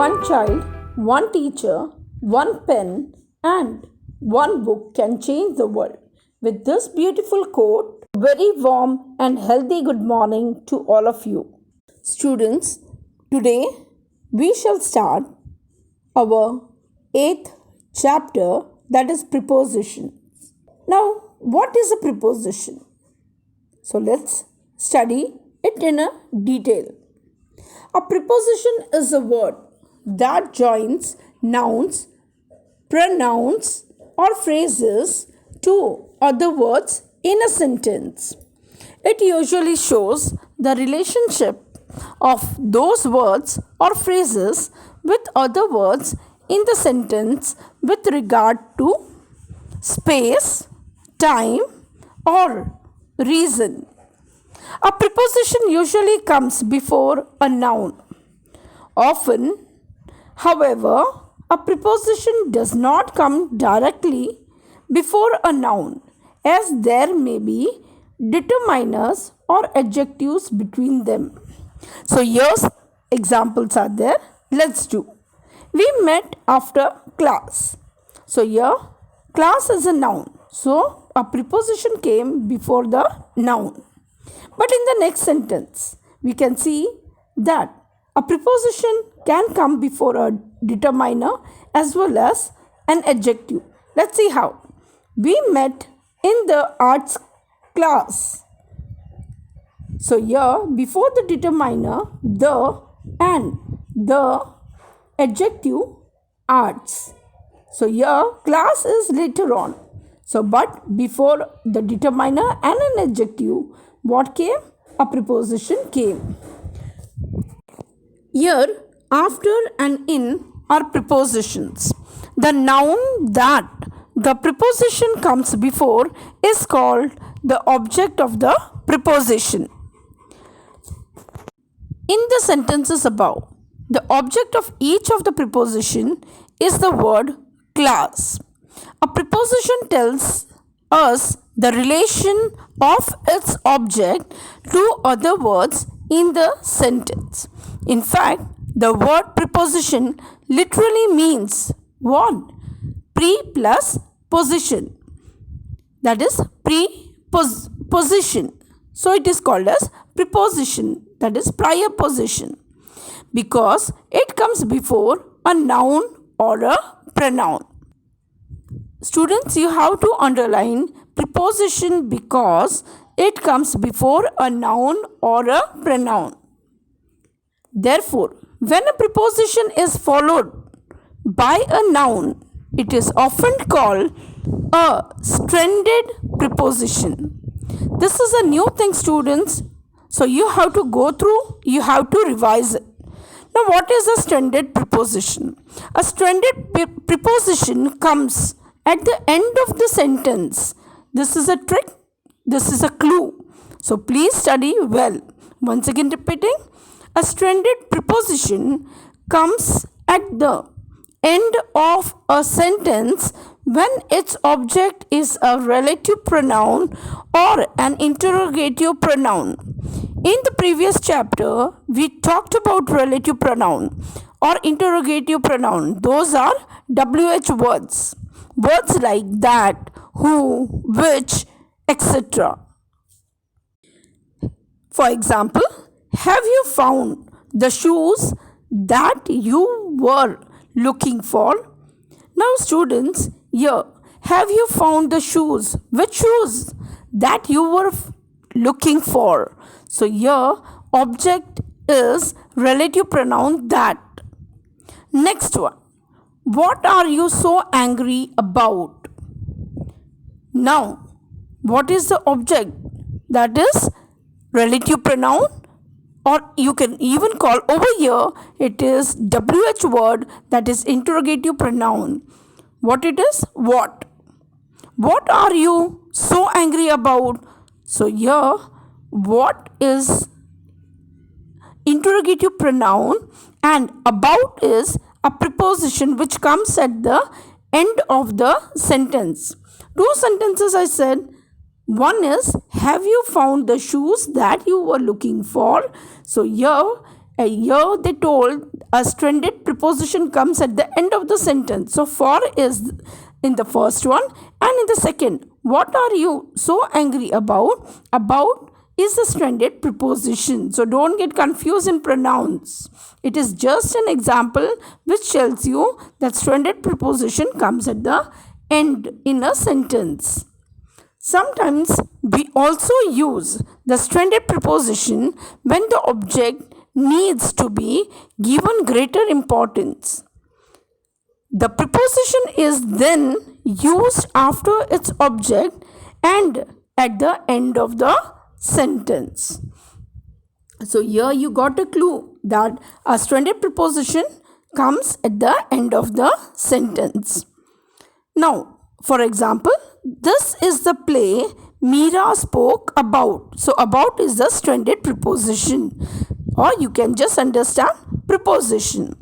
One child, one teacher, one pen, and one book can change the world. With this beautiful quote, very warm and healthy good morning to all of you. Students, today we shall start our 8th chapter, that is prepositions. Now, what is a preposition? So let's study it in a detail. A preposition is a word that joins nouns, pronouns, or phrases to other words in a sentence. It usually shows the relationship of those words or phrases with other words in the sentence with regard to space, time, or reason. A preposition usually comes before a noun. Often, however, a preposition does not come directly before a noun, as there may be determiners or adjectives between them. So here's examples are there. Let's do. We met after class. So here, class is a noun. So a preposition came before the noun. But in the next sentence, we can see that a preposition can come before a determiner as well as an adjective. Let's see how. We met in the arts class. So here, before the determiner, the and the adjective arts. So here, class is later on. So but before the determiner and an adjective, what came? A preposition came. Here, after and in are prepositions. The noun that the preposition comes before is called the object of the preposition. In the sentences above, the object of each of the preposition is the word class. A preposition tells us the relation of its object to other words in the sentence. In fact, the word preposition literally means what? Pre plus position. That is preposition. So it is called as preposition, that is prior position, because it comes before a noun or a pronoun. Students, you have to underline preposition because it comes before a noun or a pronoun. Therefore, when a preposition is followed by a noun, it is often called a stranded preposition. This is a new thing, students. So you have to go through, you have to revise it. Now, what is a stranded preposition? A stranded preposition comes at the end of the sentence. This is a trick. This is a clue. So please study well. Once again repeating. A stranded preposition comes at the end of a sentence when its object is a relative pronoun or an interrogative pronoun. In the previous chapter, we talked about relative pronoun or interrogative pronoun. Those are WH words. Words like that, who, which, etc. For example, have you found the shoes that you were looking for? Now students, here, have you found the shoes? Which shoes that you were looking for? So here, object is relative pronoun that. Next one. What are you so angry about? Now, what is the object? That is relative pronoun, or you can even call over here, it is WH word, that is interrogative pronoun. What it is? What? What are you so angry about? So here, what is interrogative pronoun and about is a preposition which comes at the end of the sentence. Two sentences I said. One is, have you found the shoes that you were looking for? So here Here they told a stranded preposition comes at the end of the sentence. So for is in the first one and in the second. What are you so angry about? About is a stranded preposition. So don't get confused in pronouns. It is just an example which tells you that stranded preposition comes at the end in a sentence. Sometimes we also use the stranded preposition when the object needs to be given greater importance. The preposition is then used after its object and at the end of the sentence. So here you got a clue that a stranded preposition comes at the end of the sentence. Now, for example, this is the play Meera spoke about. So about is the stranded preposition, or you can just understand preposition,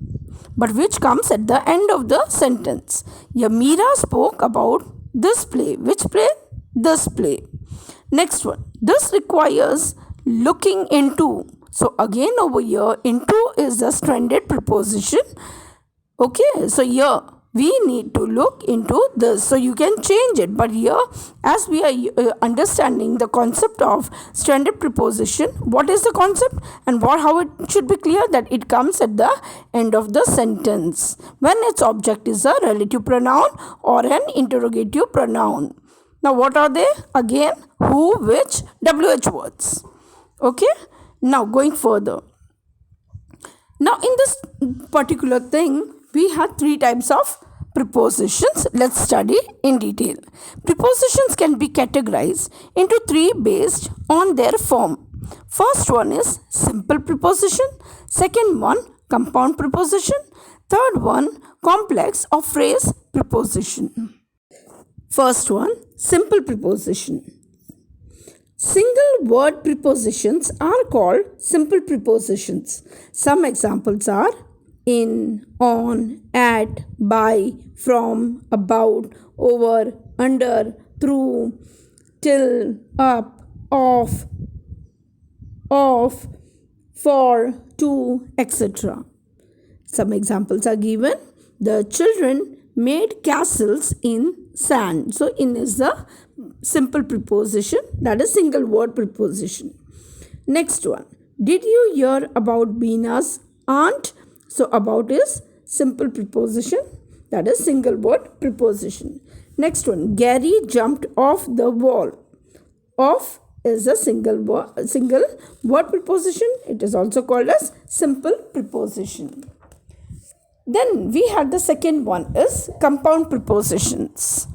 but which comes at the end of the sentence. Here Meera spoke about this play. Which play? This play. Next one. This requires looking into. So again over here, into is the stranded preposition. Okay, so here we need to look into this. So you can change it. But here, as we are understanding the concept of stranded preposition, what is the concept and how it should be clear that it comes at the end of the sentence when its object is a relative pronoun or an interrogative pronoun. Now what are they? Again, who, which, WH words. Okay. Now going further. Now in this particular thing, we have three types of prepositions. Let's study in detail. Prepositions can be categorized into three based on their form. First one is simple preposition. Second one, compound preposition. Third one, complex or phrase preposition. First one, simple preposition. Single word prepositions are called simple prepositions. Some examples are in, on, at, by, from, about, over, under, through, till, up, off, for, to, etc. Some examples are given. The children made castles in sand. So in is the simple preposition, that is single word preposition. Next one. Did you hear about Beena's aunt? So about is simple preposition, that is single word preposition. Next one. Gary jumped off the wall. Off is a single word preposition. It is also called as simple preposition. Then we had the second one is compound prepositions.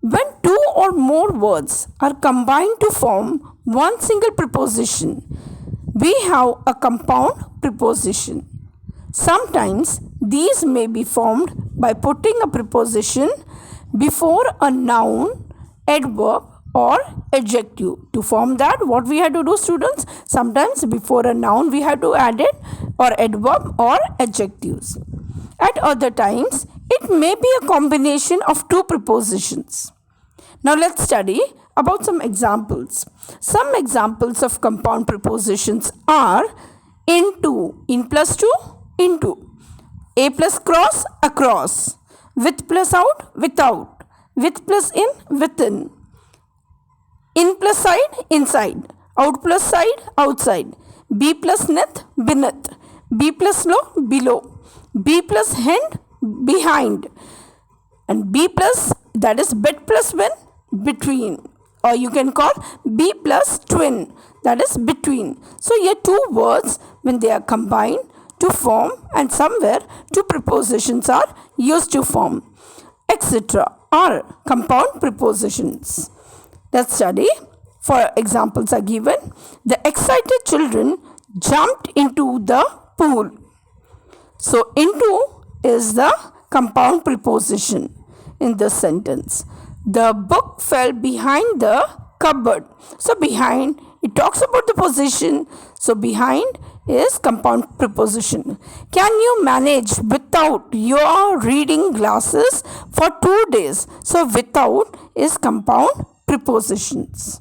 When two or more words are combined to form one single preposition, we have a compound preposition. Sometimes these may be formed by putting a preposition before a noun, adverb or adjective. To form that, what we have to do, students? Sometimes before a noun we have to add it or adverb or adjectives. At other times, it may be a combination of two prepositions. Now let's study about some examples. Some examples of compound prepositions are into, in plus to, into, a plus cross, across, with plus out, without, with plus in, within, in plus side, inside, out plus side, outside, be plus neth, beneath, be plus low, below, be plus hand, behind, and be plus, that is bet plus when, between, or you can call be plus twin, that is between. So here two words, when they are combined to form, and somewhere two prepositions are used to form, etc. are compound prepositions. Let's study. For examples are given. The excited children jumped into the pool. So into is the compound preposition in this sentence. The book fell behind the cupboard. So behind, it talks about the position. So behind is compound preposition. Can you manage without your reading glasses for 2 days? So without is compound prepositions.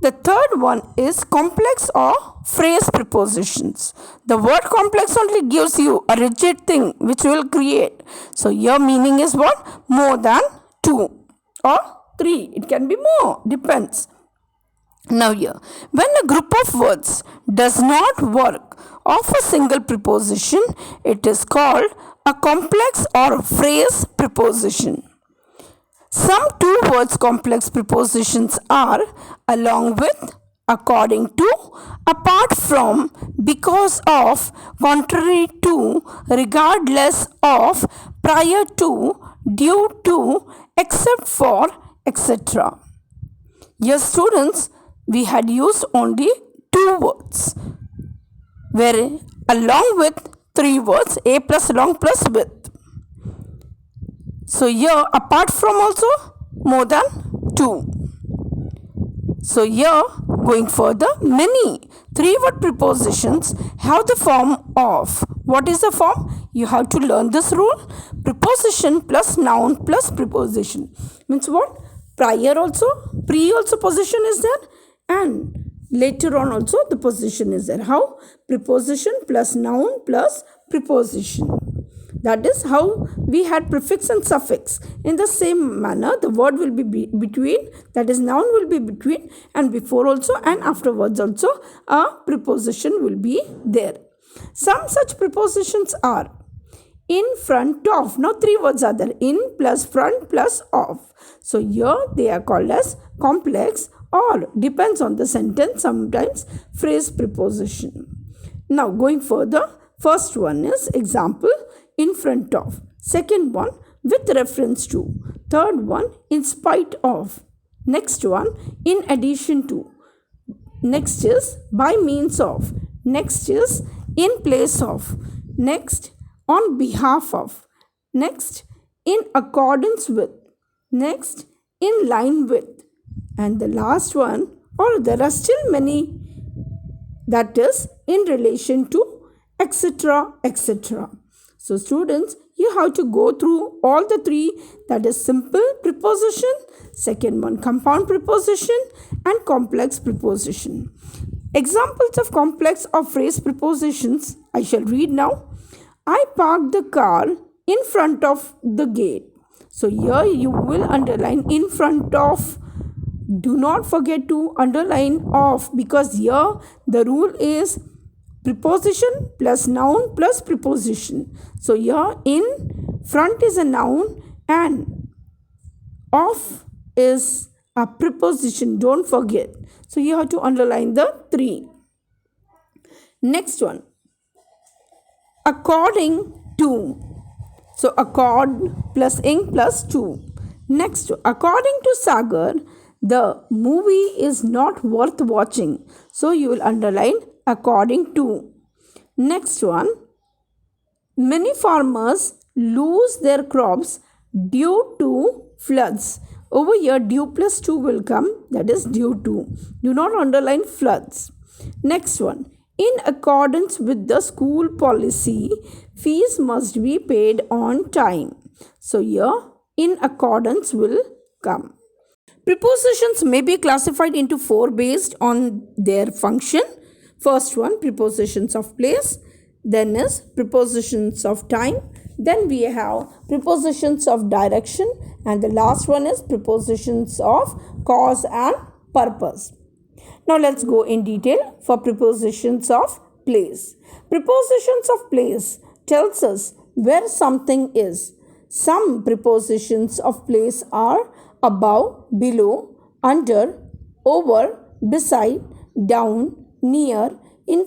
The third one is complex or phrase prepositions. The word complex only gives you a rigid thing which will create. So your meaning is what? More than 2 or 3. It can be more. Depends. Now here, when a group of words does not work of a single preposition, it is called a complex or phrase preposition. Some two words complex prepositions are along with, according to, apart from, because of, contrary to, regardless of, prior to, due to, except for, etc. Yes, students, we had used only 2 words, where along with 3 words, a plus along plus with. So here apart from also more than 2. So here going further, many 3-word prepositions have the form of, what is the form? You have to learn this rule. Preposition plus noun plus preposition. Means what? Prior also, pre also position is there, and later on also the position is there. How? Preposition plus noun plus preposition. That is how we had prefix and suffix. In the same manner, the word will be between, that is noun will be between and before also, and afterwards also a preposition will be there. Some such prepositions are in front of. Now 3 words are there. In plus front plus of. So here they are called as complex or, depends on the sentence, sometimes phrase preposition. Now going further, first one is example, in front of. Second one, with reference to. Third one, in spite of. Next one, in addition to. Next is by means of. Next is in place of. Next, on behalf of. Next, in accordance with. Next, in line with. And the last one, or there are still many, that is in relation to, etc., etc. So students, you have to go through all the 3, that is simple preposition, second one compound preposition, and complex preposition. Examples of complex or phrase prepositions I shall read now. I parked the car in front of the gate. So here you will underline in front of. Do not forget to underline of, because here the rule is preposition plus noun plus preposition. So here in front is a noun and of is a preposition. Don't forget. So you have to underline the 3. Next one, according to. So accord plus ing plus to. Next, according to Sagar, the movie is not worth watching. So you will underline according to. Next one, many farmers lose their crops due to floods. Over here due plus to will come, that is due to. Do not underline floods. Next one, in accordance with the school policy, fees must be paid on time. So here in accordance will come. Prepositions may be classified into 4 based on their function. First one, prepositions of place. Then is prepositions of time. Then we have prepositions of direction. And the last one is prepositions of cause and purpose. Now let's go in detail for prepositions of place. Prepositions of place tells us where something is. Some prepositions of place are above, below, under, over, beside, down, near, in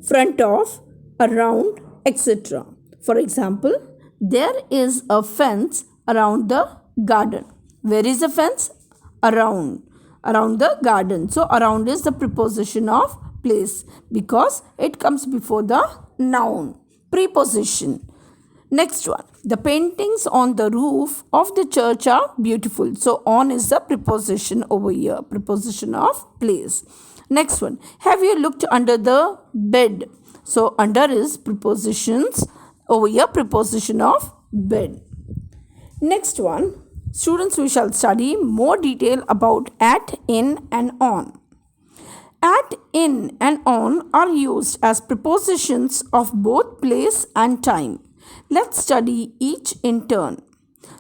front of, around, etc. For example, there is a fence around the garden. Where is the fence? Around the garden. So around is the preposition of place because it comes before the noun. Preposition. Next one, the paintings on the roof of the church are beautiful. So on is the preposition over here, preposition of place. Next one, have you looked under the bed? So under is prepositions over here, preposition of bed. Next one, Students, we shall study more detail about at, in and on. At, in and on are used as prepositions of both place and time. Let's study each in turn.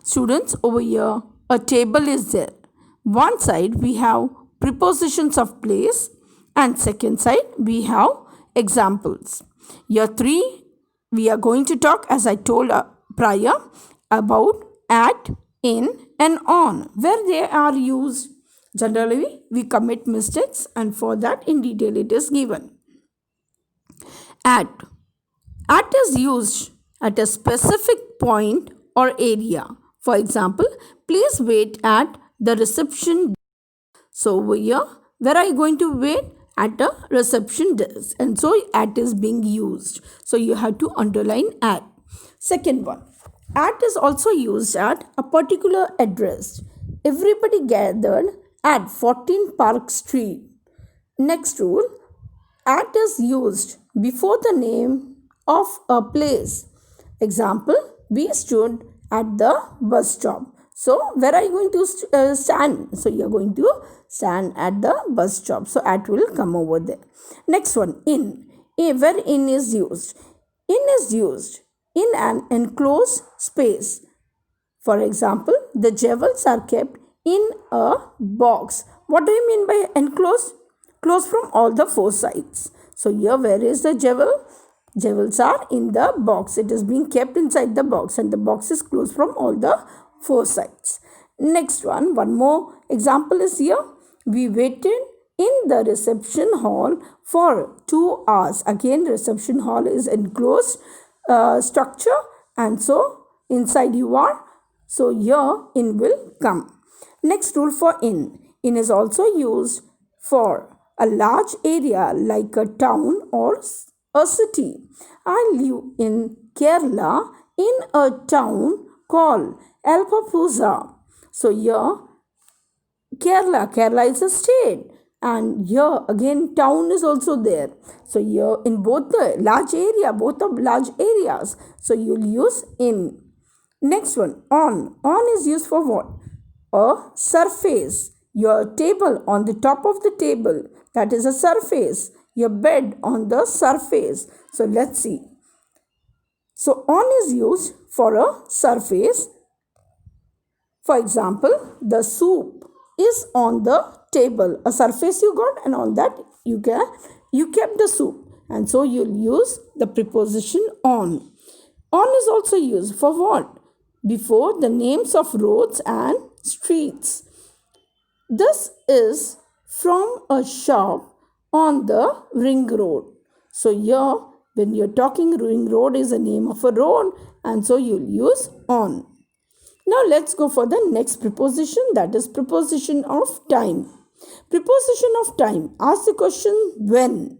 Students, over here a table is there. One side we have prepositions of place and second side we have examples. Here three we are going to talk, as I told prior, about at, in and on, where they are used. Generally we commit mistakes, and for that in detail it is given. At is used at a specific point or area. For example, please wait at the reception. So over here, where are you going to wait? At a reception desk. And so at is being used. So you have to underline at. Second one, at is also used at a particular address. Everybody gathered at 14 Park Street. Next rule, at is used before the name of a place. Example, we stood at the bus stop. So, where are you going to stand? So, you are going to stand at the bus stop. So, at will come over there. Next one, in. Where in is used? In is used in an enclosed space. For example, the jewels are kept in a box. What do you mean by enclosed? Closed from all the four sides. So, here where is the jewel? Jewels are in the box. It is being kept inside the box, and the box is closed from all the four sides. Next one more example is here. We waited in the reception hall for 2 hours. Again, reception hall is enclosed structure, and so inside you are. So here in will come. Next rule for in. In is also used for a large area like a town or a city. I live in Kerala in a town called Alpapuza. So here Kerala is a state, and here again town is also there. So here in both the large area, both of large areas, so you'll use in. Next one, on. On is used for what? A surface. Your table on the top of the table, that is a surface. Your bed on the surface. So let's see. So on is used for a surface. For example, the soup is on the table. A surface you got, and on that you kept the soup. And so you'll use the preposition on. On is also used for what? Before the names of roads and streets. This is from a shop on the ring road. So here when you're talking, ring road is the name of a road, and so you'll use on. Now let's go for the next preposition, that is preposition of time. Preposition of time asks the question when,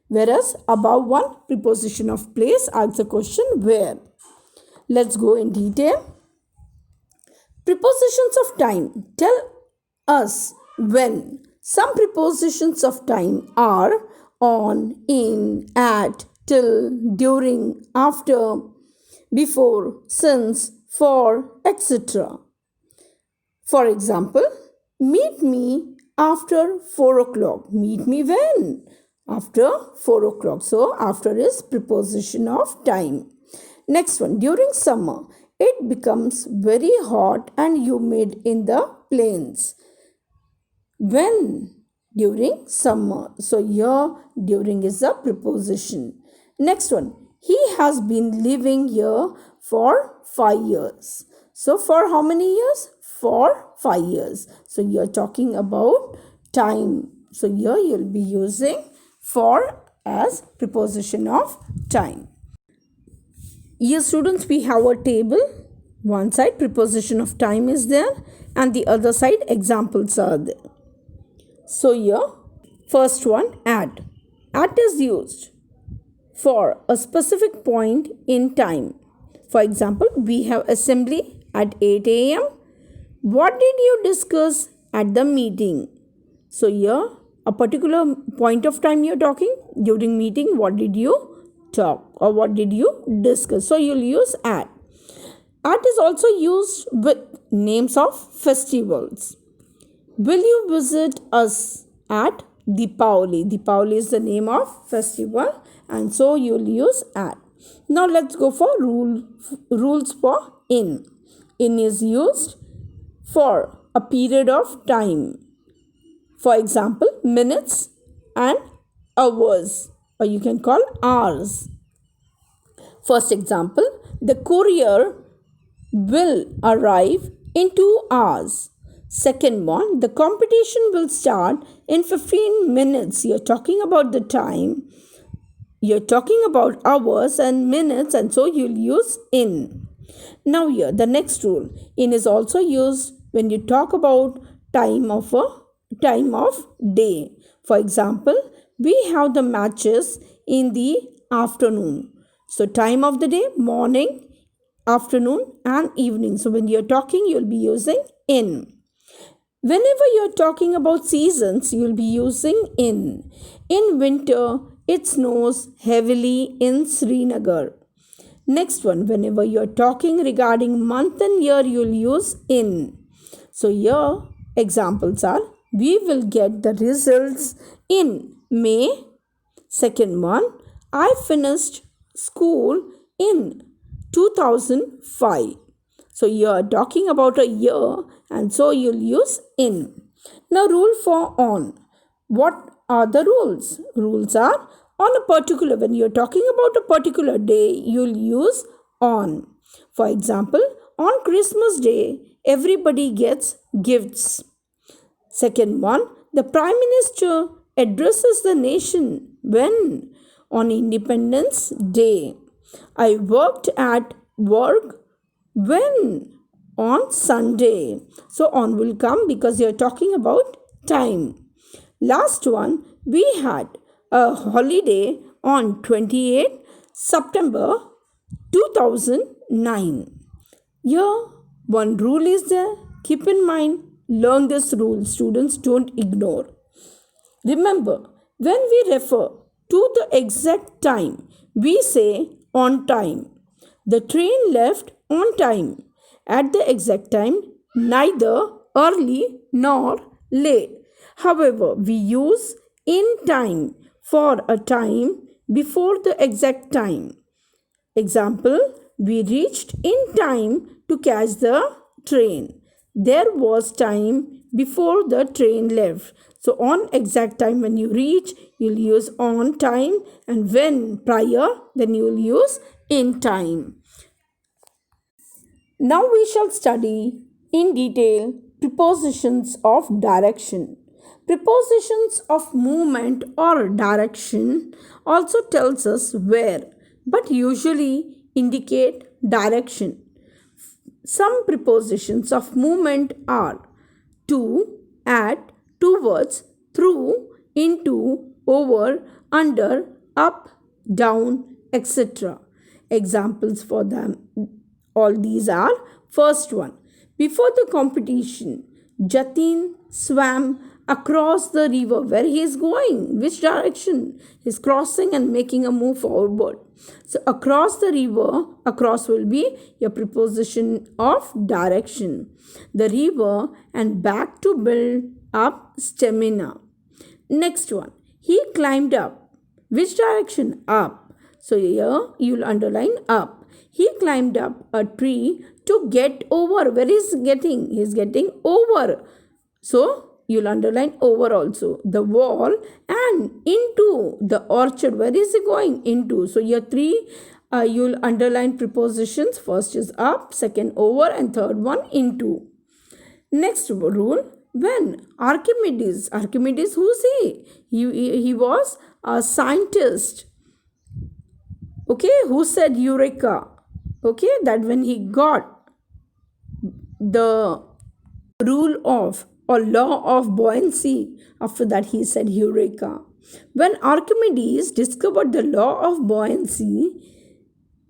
whereas above one, preposition of place asks the question where. Let's go in detail. Prepositions of time tell us when. Some prepositions of time are on, in, at, till, during, after, before, since, for, etc. For example, meet me after 4 o'clock. Meet me when? After 4 o'clock. So, after is preposition of time. Next one, during summer, it becomes very hot and humid in the plains. When? During summer. So here during is a preposition. Next one, he has been living here for 5 years. So for how many years? For 5 years. So you're talking about time. So here you'll be using for as preposition of time. Here students, we have a table. One side preposition of time is there, and the other side examples are there. So here, first one, at. At is used for a specific point in time. For example, we have assembly at 8 a.m. What did you discuss at the meeting? So here, a particular point of time you're talking. During meeting, what did you talk or what did you discuss? So you'll use at. At is also used with names of festivals. Will you visit us at Deepavali? Deepavali is the name of festival, and so you'll use at. Now let's go for rules for in. In is used for a period of time. For example, minutes and hours, or you can call hours. First example, the courier will arrive in 2 hours. Second one, the competition will start in 15 minutes. You're talking about the time. You're talking about hours and minutes, and so you'll use in. Now here, the next rule. In is also used when you talk about time of day. For example, we have the matches in the afternoon. So time of the day, morning, afternoon and evening. So when you're talking, you'll be using in. Whenever you're talking about seasons, you'll be using in. In winter, it snows heavily in Srinagar. Next one, whenever you're talking regarding month and year, you'll use in. So here, examples are, we will get the results in May. Second one, I finished school in 2005. So you're talking about a year, and so you'll use in. Now rule for on. What are the rules? Rules are on a particular, when you're talking about a particular day, you'll use on. For example, on Christmas Day, everybody gets gifts. Second one, the Prime Minister addresses the nation when? On Independence Day. I worked at work when? On Sunday. So on will come because you're talking about time. Last one, we had a holiday on 28 September 2009. Here, one rule is there. Keep in mind, learn this rule. Students, don't ignore. Remember, when we refer to the exact time, we say on time. The train left on time. At the exact time, neither early nor late. However, we use in time for a time before the exact time. Example, we reached in time to catch the train. There was time before the train left. So on exact time, when you reach, you'll use on time, and when prior, then you'll use in time. Now we shall study in detail prepositions of direction. Prepositions of movement or direction also tells us where, but usually indicate direction. Some prepositions of movement are to, at, towards, through, into, over, under, up, down, etc. Examples for them. All these are, first one, before the competition, Jatin swam across the river. Where he is going? Which direction? He is crossing and making a move forward. So across the river, across will be your preposition of direction. The river and back to build up stamina. Next one, he climbed up. Which direction? Up. So here you'll underline up. He climbed up a tree to get over. Where is getting? He is getting over. So you'll underline over also. The wall and into the orchard. Where is he going? Into. So your three, you'll underline prepositions. First is up, second over, and third one into. Next rule, when Archimedes, who's he? He was a scientist. Okay, who said Eureka? Okay, that when he got the rule of or law of buoyancy, after that he said Eureka. When Archimedes discovered the law of buoyancy,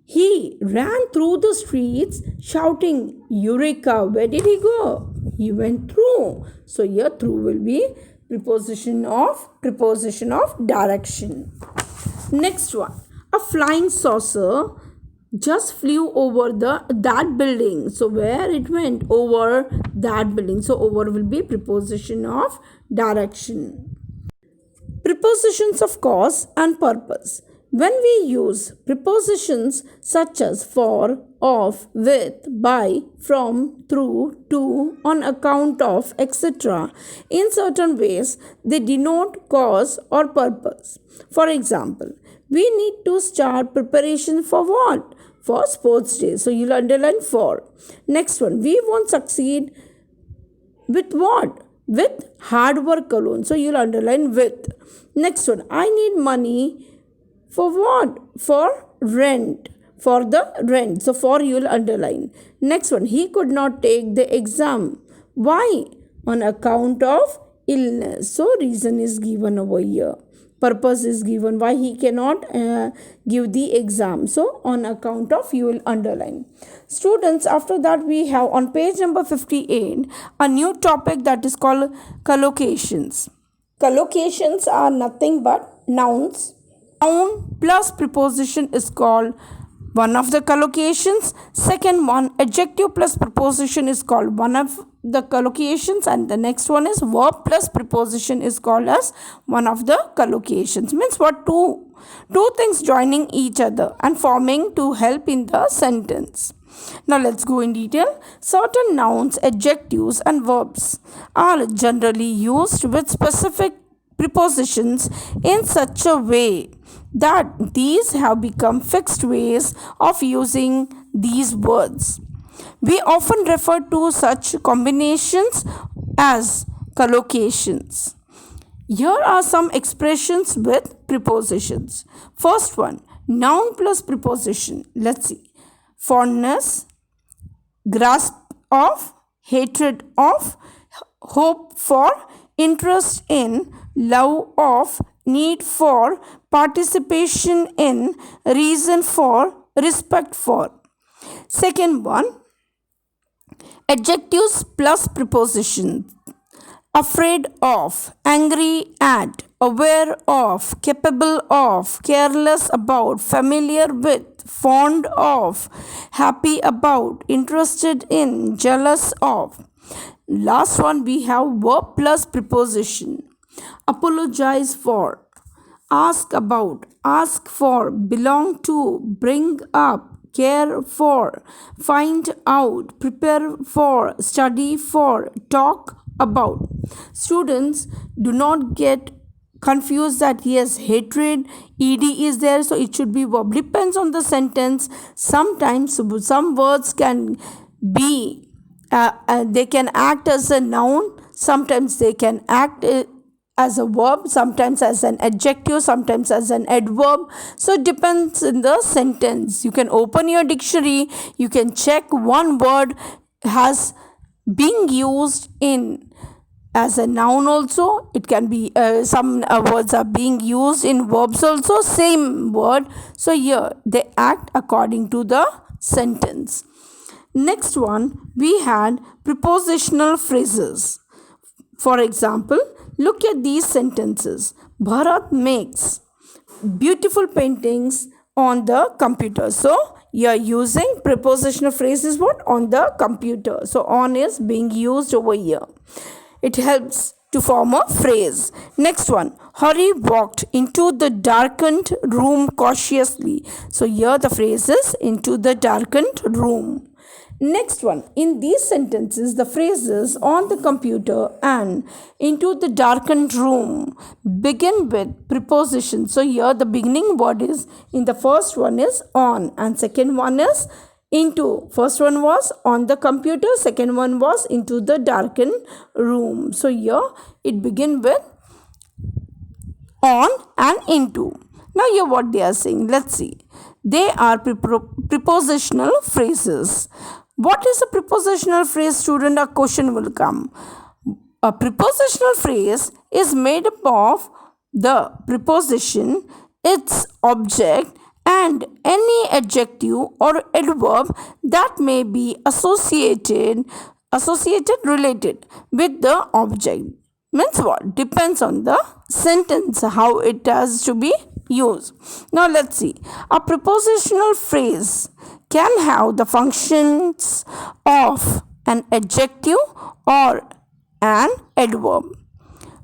he ran through the streets shouting Eureka. Where did he go? He went through. So here through will be preposition of direction. Next one, a flying saucer just flew over that building. So where it went? Over that building. So over will be preposition of direction. Prepositions of cause and purpose. When we use prepositions such as for, of, with, by, from, through, to, on account of, etc., in certain ways, they denote cause or purpose. For example, we need to start preparation for what? For sports day. So you'll underline for. Next one, we won't succeed with what? With hard work alone. So you'll underline with. Next one, I need money for what? For rent. For the rent. So for you'll underline. Next one, he could not take the exam. Why? On account of illness. So reason is given over here. Purpose is given why he cannot give the exam. So on account of, you will underline. Students, after that we have on page number 58 a new topic that is called collocations. Collocations are nothing but nouns. Noun plus preposition is called one of the collocations. Second one, adjective plus preposition is called one of the collocations, and the next one is verb plus preposition is called as one of the collocations. Means what? Two things joining each other and forming to help in the sentence. Now let's go in detail. Certain nouns, adjectives and verbs are generally used with specific prepositions in such a way that these have become fixed ways of using these words. We often refer to such combinations as collocations. Here are some expressions with prepositions. First one, noun plus preposition. Let's see. Fondness, grasp of, hatred of, hope for, interest in, love of, need for, participation in, reason for, respect for. Second one, adjectives plus preposition. Afraid of, angry at, aware of, capable of, careless about, familiar with, fond of, happy about, interested in, jealous of. Last one, we have verb plus preposition. Apologize for, ask about, ask for, belong to, bring up, care for, find out, prepare for, study for, talk about. Students, do not get confused that yes, hatred, ed is there, so it should be verb. Depends on the sentence. Sometimes some words can be they can act as a noun, sometimes they can act as a verb, sometimes as an adjective, sometimes as an adverb. So it depends in the sentence. You can open your dictionary, you can check one word has been used in as a noun also. It can be some words are being used in verbs also, same word. So here they act according to the sentence. Next one, we had prepositional phrases. For example, look at these sentences. Bharat makes beautiful paintings on the computer. So you are using prepositional phrases what? On the computer. So on is being used over here. It helps to form a phrase. Next one, Hari walked into the darkened room cautiously. So here the phrase is into the darkened room. Next one, in these sentences, the phrases on the computer and into the darkened room begin with preposition. So here the beginning word is, in the first one is on and second one is into. First one was on the computer, second one was into the darkened room. So here it begins with on and into. Now here what they are saying, let's see. They are prepositional phrases. What is a prepositional phrase, student? A question will come. A prepositional phrase is made up of the preposition, its object, and any adjective or adverb that may be associated related with the object. Means what? Depends on the sentence how it has to be use. Now let's see. A prepositional phrase can have the functions of an adjective or an adverb.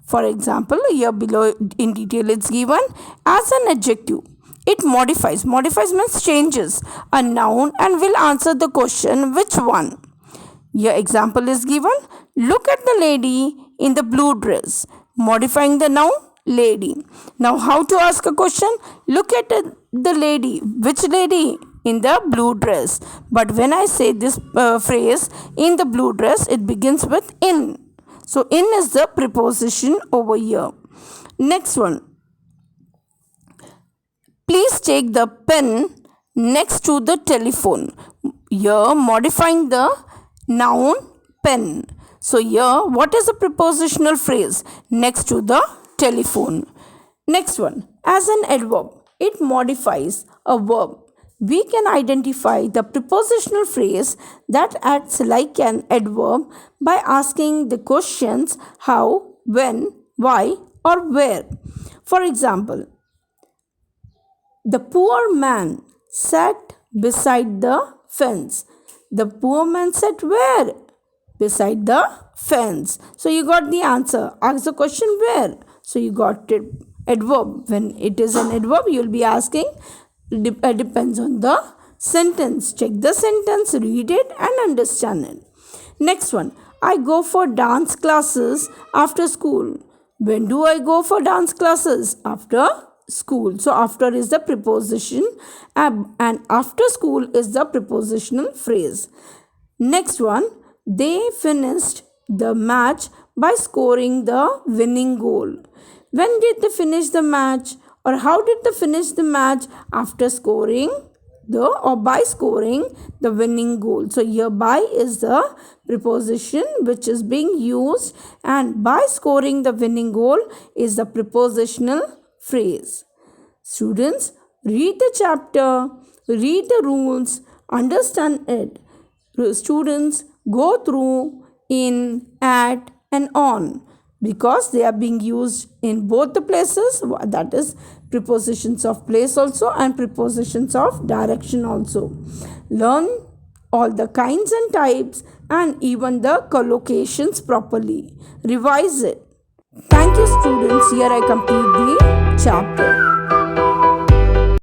For example, here below in detail it's given as an adjective. It modifies means changes a noun and will answer the question which one. Your example is given. Look at the lady in the blue dress. Modifying the noun lady. Now how to ask a question? Look at the lady. Which lady? In the blue dress. But when I say this phrase in the blue dress, it begins with in. So in is the preposition over here. Next one. Please take the pen next to the telephone. Here modifying the noun pen. So here what is a prepositional phrase? Next to the telephone. Next one. As an adverb, it modifies a verb. We can identify the prepositional phrase that acts like an adverb by asking the questions how, when, why or where. For example, the poor man sat beside the fence. The poor man sat where? Beside the fence. So you got the answer. Ask the question where. So you got it. Adverb. When it is an adverb, you will be asking. Depends on the sentence. Check the sentence, read it and understand it. Next one. I go for dance classes after school. When do I go for dance classes? After school. So after is the preposition and after school is the prepositional phrase. Next one. They finished the match by scoring the winning goal. When did they finish the match? Or how did they finish the match? After scoring by scoring the winning goal. So here by is the preposition which is being used and by scoring the winning goal is the prepositional phrase. Students, read the chapter, read the rules, understand it. Students, go through in, at and on because they are being used in both the places, that is prepositions of place also and prepositions of direction also. Learn all the kinds and types and even the collocations properly. Revise it. Thank you students. Here I complete the chapter.